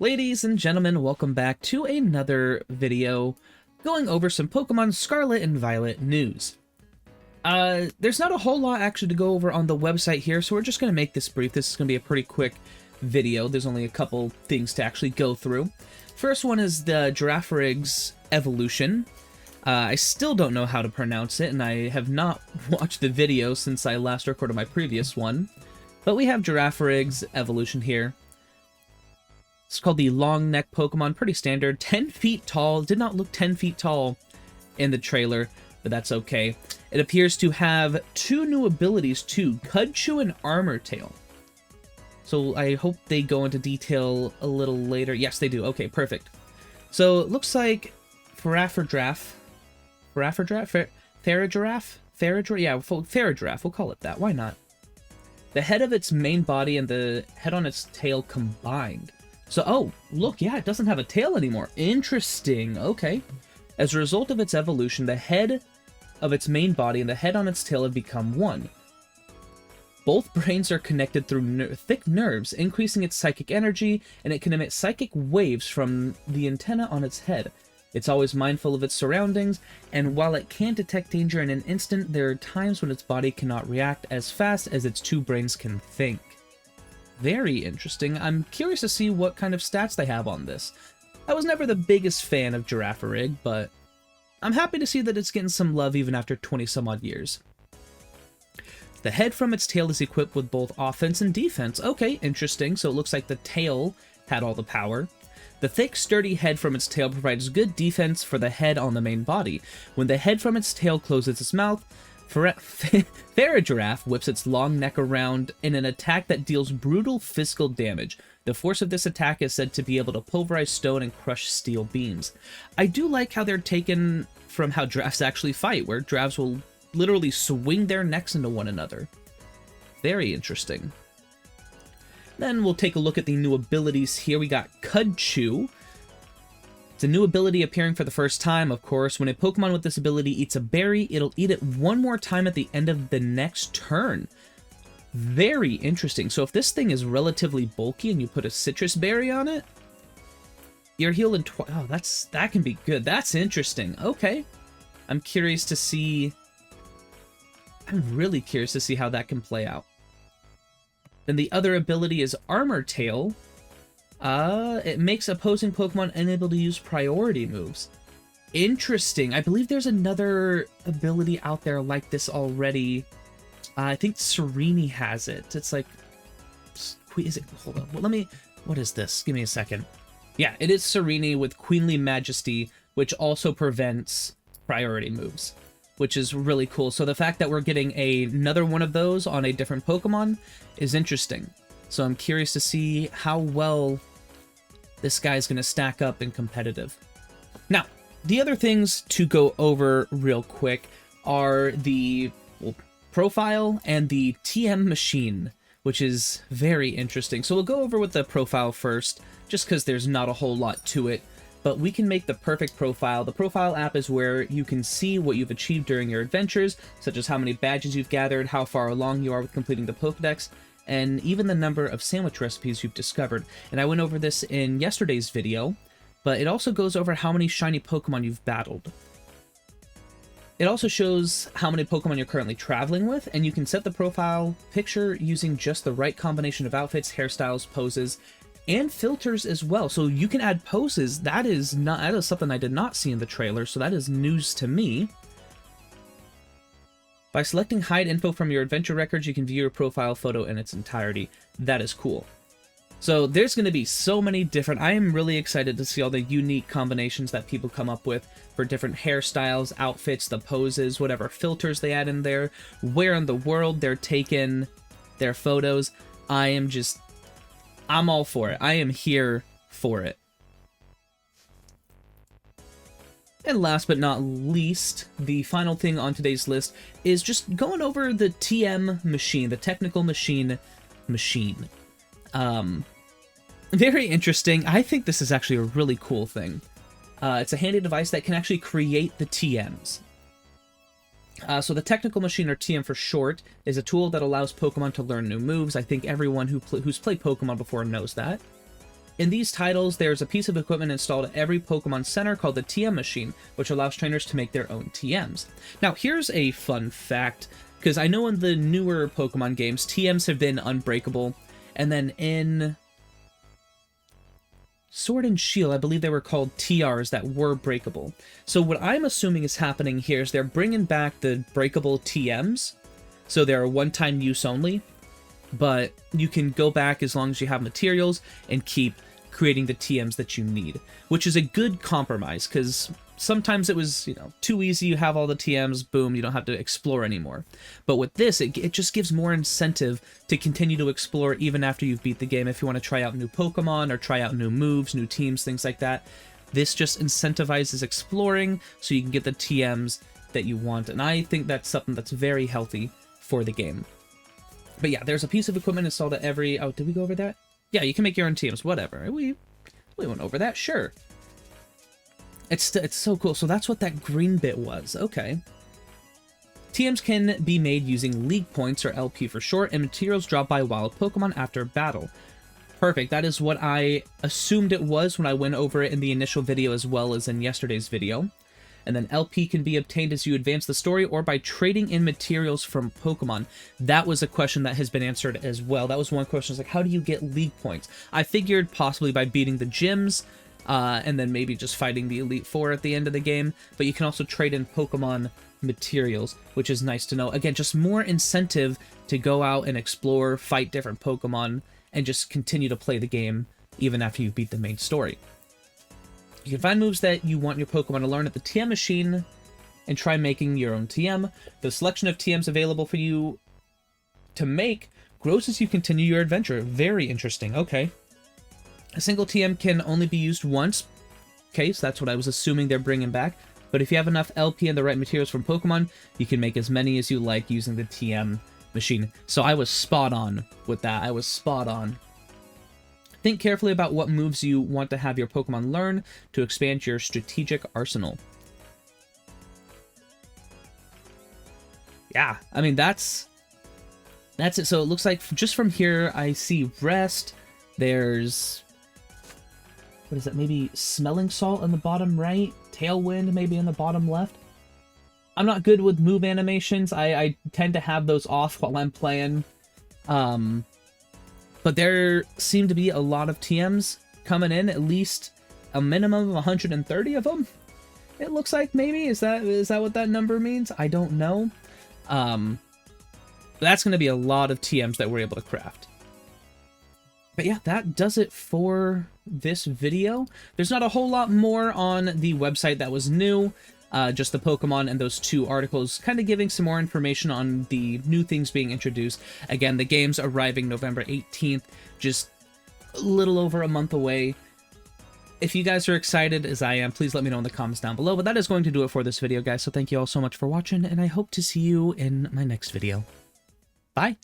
Ladies and gentlemen, welcome back to another video going over some Pokemon Scarlet and Violet news. There's not a whole lot actually to go over on the website here, so we're just going to make this brief. This is going to be a pretty quick video. There's only a couple things to actually go through. First one is the Giraffe evolution. I still don't know how to pronounce it, and I have not watched the video since I last recorded my previous one. But we have Giraffe evolution here. It's called the long neck Pokemon, pretty standard. 10 feet tall, did not look 10 feet tall in the trailer, but that's okay. It appears to have two new abilities too, Cudchew and Armor Tail. So I hope they go into detail a little later. Yes, they do. Okay, perfect. So it looks like Farafradraff, we'll call it that. Why not? The head of its main body and the head on its tail combined. So, oh, look, yeah, it doesn't have a tail anymore. Interesting, okay. As a result of its evolution, the head of its main body and the head on its tail have become one. Both brains are connected through thick nerves, increasing its psychic energy, and it can emit psychic waves from the antenna on its head. It's always mindful of its surroundings, and while it can detect danger in an instant, there are times when its body cannot react as fast as its two brains can think. Very interesting. I'm curious to see what kind of stats they have on this. I was never the biggest fan of Giraffe, but I'm happy to see that it's getting some love even after 20 some odd years. The head from its tail is equipped with both offense and defense. Okay, interesting. So it looks like the tail had all the power. The thick, sturdy head from its tail provides good defense for the head on the main body. When the head from its tail closes its mouth, Farafradraff whips its long neck around in an attack that deals brutal physical damage. The force of this attack is said to be able to pulverize stone and crush steel beams. I do like how they're taken from how giraffes actually fight, where giraffes will literally swing their necks into one another. Very interesting. Then we'll take a look at the new abilities here. We got Cudchew. It's a new ability appearing for the first time, of course. When a Pokemon with this ability eats a berry, it'll eat it one more time at the end of the next turn. Very interesting. So if this thing is relatively bulky and you put a citrus berry on it, you're healed in twice. Oh, that can be good. That's interesting. Okay. I'm really curious to see how that can play out. Then the other ability is Armor Tail. It makes opposing Pokemon unable to use priority moves. Interesting. I believe there's another ability out there like this already. I think Serene has it. It's like... Is it? Hold on. What is this? Give me a second. Yeah, it is Serene with Queenly Majesty, which also prevents priority moves, which is really cool. So the fact that we're getting another one of those on a different Pokemon is interesting. So I'm curious to see how well this guy's going to stack up in competitive. Now, the other things to go over real quick are the profile and the TM machine, which is very interesting. So we'll go over with the profile first, just because there's not a whole lot to it. But we can make the perfect profile. The profile app is where you can see what you've achieved during your adventures, such as how many badges you've gathered, how far along you are with completing the Pokedex, and even the number of sandwich recipes you've discovered. And I went over this in yesterday's video, but it also goes over how many shiny Pokemon you've battled. It also shows how many Pokemon you're currently traveling with, and you can set the profile picture using just the right combination of outfits, hairstyles, poses, and filters as well. So you can add poses. That is something I did not see in the trailer, so that is news to me. By selecting hide info from your adventure records, you can view your profile photo in its entirety. That is cool. So there's going to be so many different... I am really excited to see all the unique combinations that people come up with for different hairstyles, outfits, the poses, whatever filters they add in there, where in the world they're taking their photos. I'm all for it. I am here for it. And last but not least, the final thing on today's list is just going over the TM machine, the technical machine. Very interesting. I think this is actually a really cool thing. It's a handy device that can actually create the TMs. So the technical machine, or TM for short, is a tool that allows Pokemon to learn new moves. I think everyone who's played Pokemon before knows that. In these titles, there's a piece of equipment installed at every Pokemon Center called the TM machine, which allows trainers to make their own TMs. Now, here's a fun fact, because I know in the newer Pokemon games, TMs have been unbreakable, and then in Sword and Shield, I believe they were called TRs that were breakable. So what I'm assuming is happening here is they're bringing back the breakable TMs, so they're one-time use only, but you can go back as long as you have materials and keep creating the TMs that you need, which is a good compromise, because sometimes it was, too easy, you have all the TMs, boom, you don't have to explore anymore. But with this, it just gives more incentive to continue to explore even after you've beat the game, if you want to try out new Pokemon, or try out new moves, new teams, things like that. This just incentivizes exploring, so you can get the TMs that you want, and I think that's something that's very healthy for the game. But yeah, there's a piece of equipment installed at every... Oh, did we go over that? Yeah, you can make your own TMs, whatever. We went over that, sure. It's so cool. So that's what that green bit was. Okay. TMs can be made using League Points, or LP for short, and materials dropped by wild Pokemon after battle. Perfect. That is what I assumed it was when I went over it in the initial video as well as in yesterday's video. And then LP can be obtained as you advance the story or by trading in materials from Pokemon. That was a question that has been answered as well. That was one question. It's like, how do you get League Points? I figured possibly by beating the gyms, and then maybe just fighting the Elite Four at the end of the game, but you can also trade in Pokemon materials, which is nice to know. Again, just more incentive to go out and explore, fight different Pokemon, and just continue to play the game even after you beat the main story. You can find moves that you want your Pokemon to learn at the TM machine and try making your own TM. The selection of TMs available for you to make grows as you continue your adventure. Very interesting. Okay. A single TM can only be used once. Okay, so that's what I was assuming they're bringing back. But if you have enough LP and the right materials from Pokemon, you can make as many as you like using the TM machine. So I was spot on with that. I was spot on. Think carefully about what moves you want to have your Pokemon learn to expand your strategic arsenal. Yeah, I mean, that's it. So it looks like just from here, I see Rest. There's... what is that? Maybe Smelling Salt in the bottom right? Tailwind maybe in the bottom left? I'm not good with move animations. I tend to have those off while I'm playing. But there seem to be a lot of TMs coming in, at least a minimum of 130 of them. It looks like maybe. Is that what that number means? I don't know. But that's going to be a lot of TMs that we're able to craft. But yeah, that does it for this video. There's not a whole lot more on the website that was new. Just the Pokemon and those 2 articles, kind of giving some more information on the new things being introduced. Again, the game's arriving November 18th, just a little over a month away. If you guys are excited, as I am, please let me know in the comments down below. But that is going to do it for this video, guys. So thank you all so much for watching, and I hope to see you in my next video. Bye!